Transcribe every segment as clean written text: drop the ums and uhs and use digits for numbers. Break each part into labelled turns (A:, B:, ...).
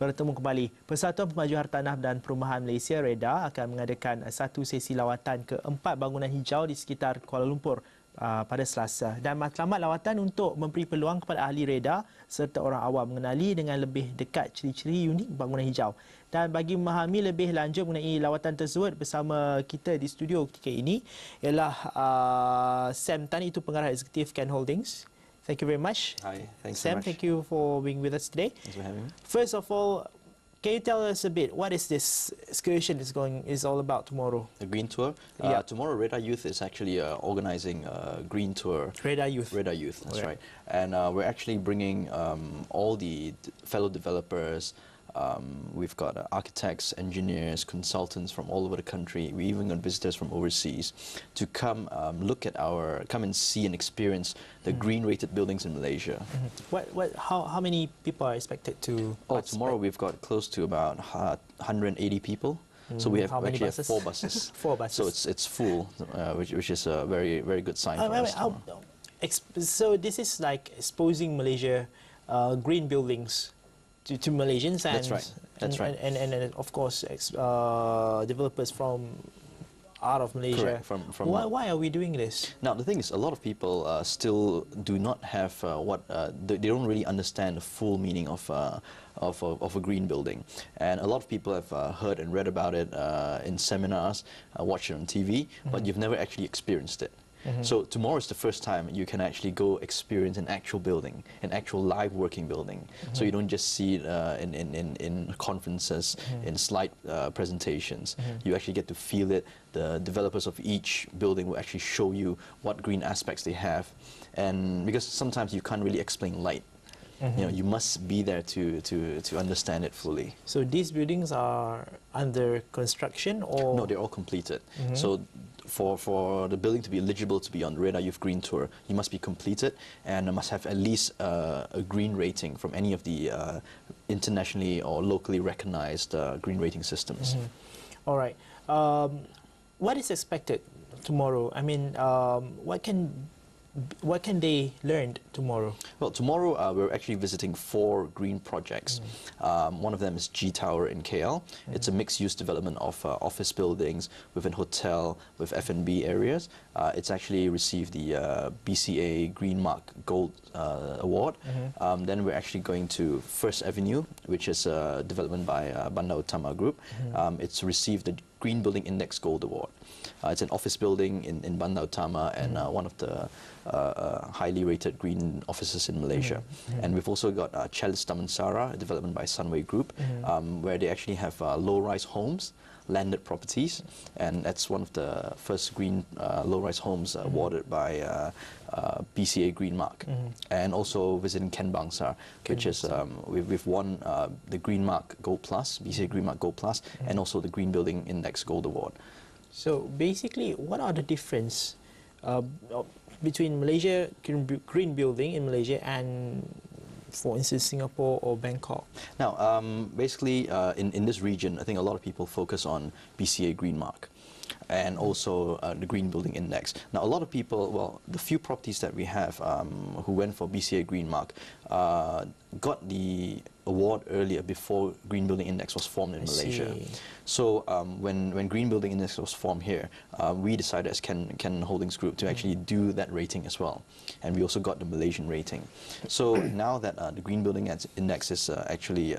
A: bertemu kembali. Persatuan Pemajuan Hartanah dan Perumahan Malaysia REHDA akan mengadakan satu sesi lawatan ke 4 bangunan hijau di sekitar Kuala Lumpur pada Selasa. Dan matlamat lawatan untuk memberi peluang kepada ahli REHDA serta orang awam mengenali dengan lebih dekat ciri-ciri unik bangunan hijau. Dan bagi memahami lebih lanjut mengenai lawatan tersebut, bersama kita di studio ketika ini ialah Sam Tan, itu pengarah eksekutif Ken Holdings. Thank you very much.
B: Hi, thanks
A: Sam,
B: so much.
A: thank you for being with us today.
B: Thanks for having me.
A: First of all, can you tell us a bit what is this excursion is all about tomorrow?
B: The Green Tour.
A: Yeah.
B: Tomorrow, REHDA Youth is actually organising a Green Tour.
A: REHDA Youth.
B: REHDA Youth, that's
A: Okay.
B: right. And we're actually bringing all the fellow developers. We've got architects, engineers, consultants from all over the country. We even got visitors from overseas to come come and see and experience the green-rated buildings in Malaysia.
A: How many people are expected to participate?
B: Tomorrow we've got close to about 180 people. So we have
A: How many
B: actually
A: buses?
B: have 4 buses.
A: 4 buses.
B: So it's full, which is a very good sign for us.
A: So this is like exposing Malaysia green buildings to Malaysians, and
B: That's right.
A: And of course developers from out of Malaysia.
B: Correct.
A: Why are we doing this?
B: Now the thing is, a lot of people still do not have they don't really understand the full meaning of a green building, and a lot of people have heard and read about it in seminars, watched it on TV, but you've never actually experienced it. So tomorrow is the first time you can actually go experience an actual building, an actual live working building. So you don't just see it in conferences, in slide presentations. You actually get to feel it. The developers of each building will actually show you what green aspects they have, and because sometimes you can't really explain light. You know, you must be there to understand it fully.
A: So these buildings are under construction, or
B: no? They're all completed. So for the building to be eligible to be on the REHDA Youth Green Tour, you must be completed and must have at least a green rating from any of the internationally or locally recognized green rating systems.
A: All right. What is expected tomorrow? I mean, what can they learn tomorrow?
B: Well, tomorrow we're actually visiting 4 green projects. One of them is G Tower in KL. It's a mixed-use development of office buildings with a hotel, with F&B areas. It's actually received the BCA Green Mark Gold Award. Then we're actually going to First Avenue, which is a development by Bandar Utama Group. It's received the Green Building Index Gold Award. It's an office building in Bandar Utama and one of the highly rated green offices in Malaysia. And we've also got Chalice Damansara, a development by Sunway Group, where they actually have low-rise homes, landed properties, and that's one of the first green low-rise homes awarded by BCA Green Mark. And also visiting Ken Bangsar, which is we've won the Green Mark Gold Plus, BCA Green Mark Gold Plus, and also the Green Building Index Gold Award.
A: So basically, what are the difference between Malaysia green building in Malaysia and, for instance, Singapore or Bangkok?
B: Now, basically, in this region, I think a lot of people focus on BCA Green Mark and also the Green Building Index. Now, a lot of people, well, the few properties that we have who went for BCA Green Mark got the award earlier before Green Building Index was formed in Malaysia. So when Green Building Index was formed here, we decided as Ken Holdings Group to actually do that rating as well. And we also got the Malaysian rating. So now that the Green Building Index is actually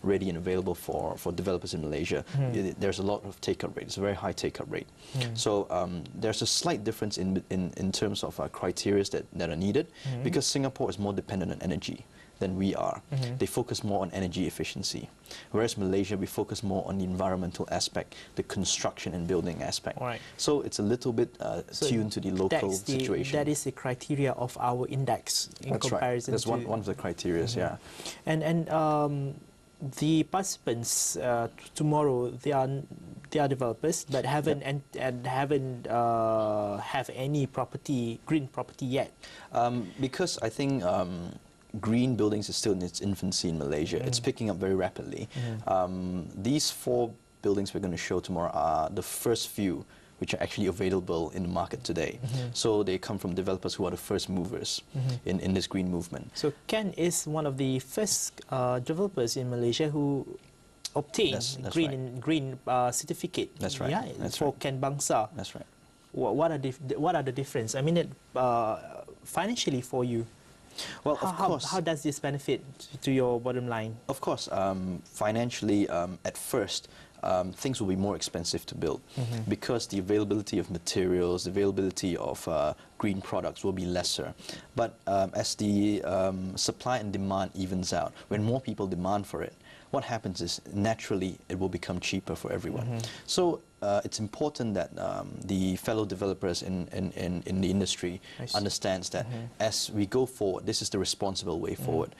B: ready and available for developers in Malaysia, there's a lot of take-up rate. It's a very high take-up rate. So there's a slight difference in terms of criteria that are needed, because Singapore is more dependent on energy than we are. They focus more on energy efficiency, whereas Malaysia, we focus more on the environmental aspect, the construction and building aspect.
A: Right.
B: So it's a little bit tuned to the local situation.
A: That is the criteria of our index in comparison.
B: That's one of the criteria, yeah.
A: And the participants tomorrow, they are developers, but haven't have any green property yet.
B: Because I think green buildings is still in its infancy in Malaysia. It's picking up very rapidly. These 4 buildings we're going to show tomorrow are the first few which are actually available in the market today. So they come from developers who are the first movers in this green movement.
A: So Ken is one of the first developers in Malaysia who obtained green certificate.
B: That's right.
A: Yeah,
B: That's
A: for
B: right.
A: Ken Bangsa.
B: That's right.
A: What are the difference? I mean, financially for you.
B: Well, of course.
A: How does this benefit to your bottom line?
B: Of course, financially, at first, things will be more expensive to build because the availability of materials, the availability of green products will be lesser. But as the supply and demand evens out, when more people demand for it, what happens is naturally it will become cheaper for everyone. So it's important that the fellow developers in the industry understands that as we go forward, this is the responsible way forward.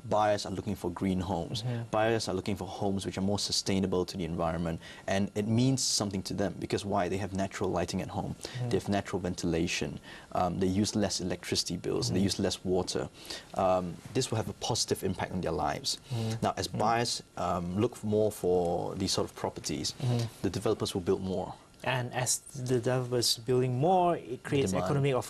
B: Buyers are looking for green homes. Buyers are looking for homes which are more sustainable to the environment, and it means something to them because why? They have natural lighting at home. They have natural ventilation. They use less electricity bills. They use less water. This will have a positive impact on their lives. Now, as buyers look more for these sort of properties, the developers will build more.
A: And as the developers building more, it creates economy of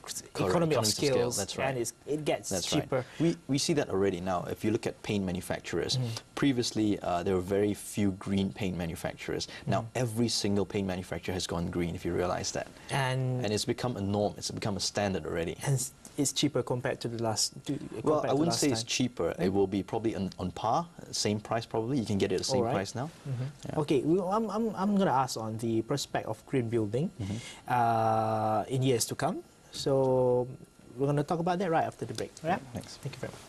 A: scale.
B: That's right.
A: And it gets
B: That's
A: cheaper.
B: Right. We see that already now. If you look at paint manufacturers, previously there were very few green paint manufacturers. Now every single paint manufacturer has gone green, if you realize that. And it's become a norm. It's become a standard already.
A: And it's cheaper compared to the last.
B: Well, I wouldn't say it's cheaper. It will be probably on par, same price probably. You can get it at the same price now.
A: Yeah. Okay, I'm going to ask on the prospect of green building in years to come. So we're going to talk about that right after the break. All right?
B: Thanks.
A: Thank you very much.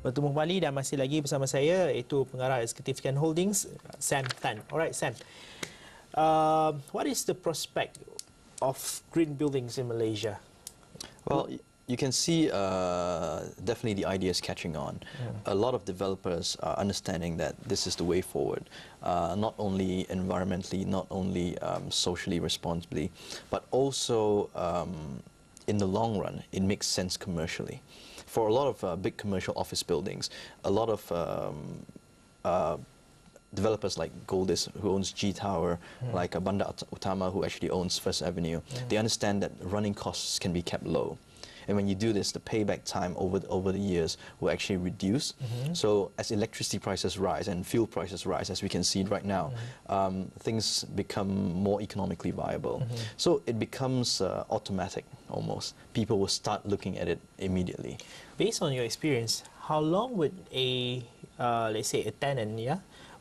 A: Bertemu kembali dan masih lagi bersama saya iaitu pengarah eksekutif Ken Holdings, Sam Tan. Alright, Sam. What is the prospect of green buildings in Malaysia?
B: Well, you can see definitely the idea is catching on. A lot of developers are understanding that this is the way forward, not only environmentally, not only socially responsibly, but also in the long run, it makes sense commercially. For a lot of big commercial office buildings, a lot of developers like Goldis, who owns G Tower, like Bandar Utama, who actually owns First Avenue, they understand that running costs can be kept low. And when you do this, the payback time over the years will actually reduce. So as electricity prices rise and fuel prices rise, as we can see right now, things become more economically viable. So it becomes automatic almost. People will start looking at it immediately.
A: Based on your experience, how long would a, let's say, a tenant,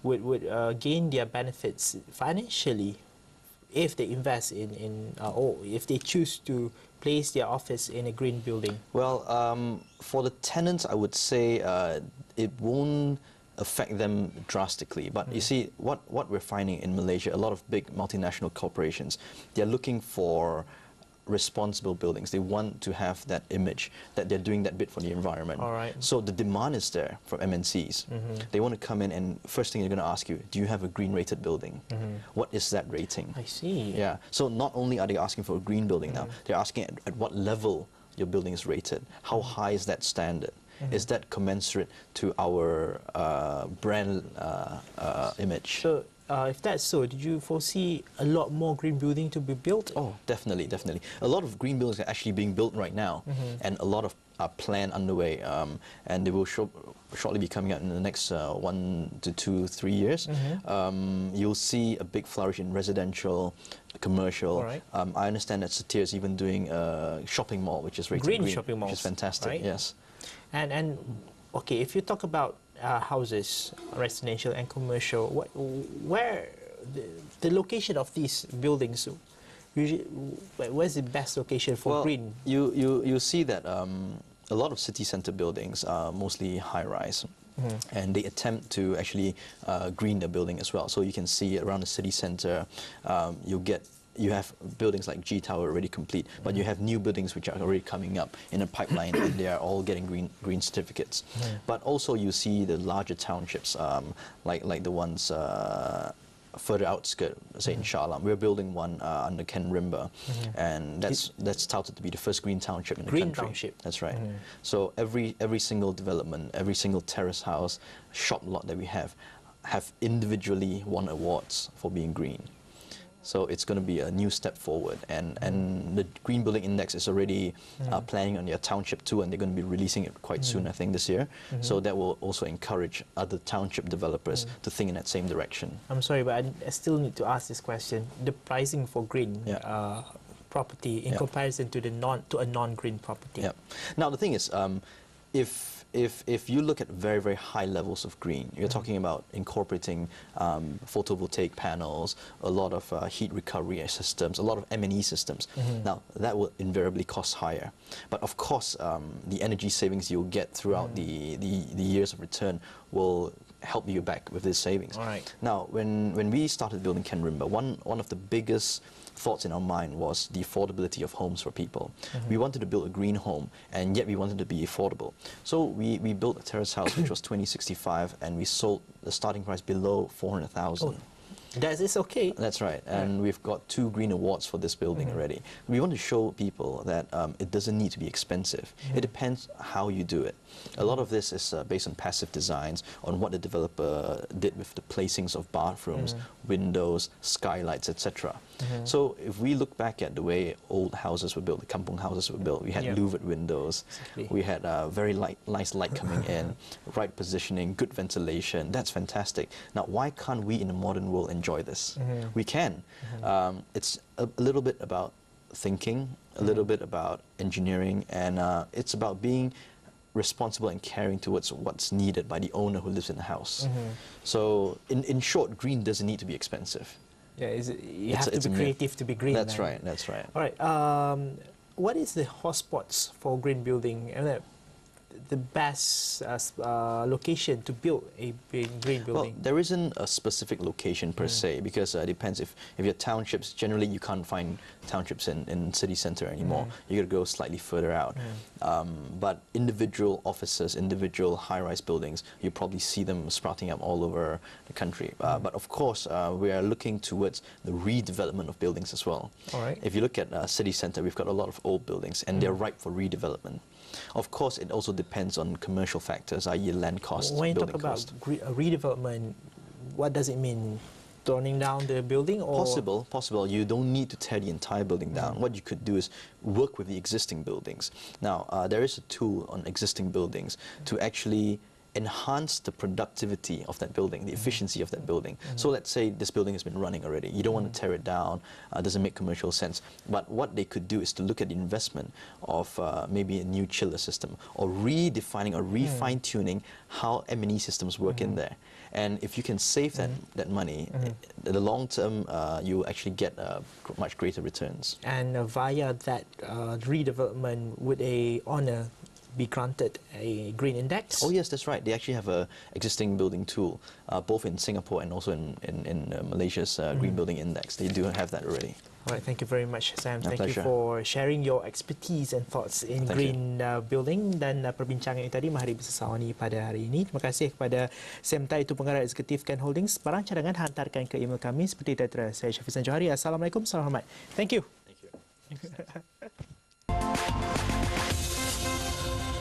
A: would gain their benefits financially if they invest or if they choose to place their office in a green building?
B: Well, for the tenants, I would say it won't affect them drastically. But you see, what we're finding in Malaysia, a lot of big multinational corporations, they're looking for responsible buildings. They want to have that image that they're doing that bit for the environment.
A: All right.
B: So the demand is there from MNCs. They want to come in and first thing they're going to ask you, do you have a green rated building? What is that rating?
A: I see.
B: Yeah. So not only are they asking for a green building now, they're asking at what level your building is rated. How high is that standard? Is that commensurate to our brand image?
A: So, if that's so, did you foresee a lot more green building to be built?
B: Oh, definitely, definitely. A lot of green buildings are actually being built right now, and a lot of plan underway, and they will shortly be coming out in the next 1 to 2, 3 years. You'll see a big flourish in residential, commercial.
A: Right.
B: I understand that Satir is even doing a shopping mall, which is rated green,
A: shopping malls,
B: which is fantastic.
A: right?
B: Yes.
A: And okay, if you talk about houses, residential and commercial, where the location of these buildings, usually, where's the best location for green?
B: You see that a lot of city centre buildings are mostly high-rise. And they attempt to actually green the building as well. So you can see around the city centre, you have buildings like G Tower already complete, but you have new buildings which are already coming up in a pipeline, and they are all getting green certificates. But also you see the larger townships, like the ones further outskirt, say in Shah Alam. We're building one under Ken Rimba, and that's touted to be the first green township in the
A: Green
B: country.
A: township.
B: That's right. So every single development, every single terrace house, shop lot that we have individually won awards for being green. So it's going to be a new step forward, and the Green Building Index is already planning on their township too, and they're going to be releasing it quite soon, I think, this year. So that will also encourage other township developers to think in that same direction.
A: I'm sorry, but I still need to ask this question. The pricing for green property in comparison to a non-green property.
B: Yeah. Now the thing is, if you look at very, very high levels of green, you're talking about incorporating photovoltaic panels, a lot of heat recovery systems, a lot of M&E systems. Now, that will invariably cost higher. But of course, the energy savings you'll get throughout the years of return will help you back with these savings.
A: All right.
B: Now, when we started building Ken Rimba, one of the biggest thoughts in our mind was the affordability of homes for people. We wanted to build a green home, and yet we wanted to be affordable. So we built a terrace house which was 2065, and we sold the starting price below 400,000.
A: Oh, that is okay.
B: That's right, and we've got 2 green awards for this building already. We want to show people that it doesn't need to be expensive. It depends how you do it. A lot of this is based on passive designs, on what the developer did with the placings of bathrooms, windows, skylights, etc. So if we look back at the way old houses were built, the kampung houses were built, we had louvered windows, we had very nice light coming in, right positioning, good ventilation. That's fantastic. Now, why can't we in the modern world enjoy this? We can. It's a little bit about thinking, a little bit about engineering, and it's about being responsible and caring towards what's needed by the owner who lives in the house. So, in short, green doesn't need to be expensive.
A: Yeah, you have to be creative to be green.
B: That's right, that's right.
A: All right. What is the hotspots for green building? The best location to build a green building?
B: Well, there isn't a specific location per se, because it depends. If you're townships, generally you can't find townships in city centre anymore. You got to go slightly further out. But individual offices, individual high-rise buildings, you probably see them sprouting up all over the country. But of course, we are looking towards the redevelopment of buildings as well.
A: All right.
B: If you look at city centre, we've got a lot of old buildings, and they're ripe for redevelopment. Of course, it also depends on commercial factors, i.e. land costs,
A: when you
B: building
A: talk about
B: cost.
A: redevelopment, what does it mean? Turning down the building? Or?
B: Possible. You don't need to tear the entire building down. What you could do is work with the existing buildings. Now, there is a tool on existing buildings to actually enhance the productivity of that building, the efficiency of that building. So let's say this building has been running already. You don't want to tear it down. Doesn't make commercial sense. But what they could do is to look at the investment of maybe a new chiller system, or redefining or refine-tuning how M&E systems work in there. And if you can save that money, in the long term, you actually get much greater returns.
A: And via that redevelopment, would a owner be granted a green index?
B: Oh yes, that's right. They actually have a existing building tool, both in Singapore and also in Malaysia's Green Building Index. They do have that already.
A: All right, thank you very much, Sam.
B: My
A: Thank you for sharing your expertise and thoughts in green building dan perbincangan itu tadi Mahari bersama Awani pada hari ini. Terima kasih kepada Sam Tai, itu pengarah eksekutif Ken Holdings. Barang cadangan hantarkan ke email kami seperti tadi. Saya Syafizan Johari. Assalamualaikum, salam hormat. Thank you.
B: Thank you.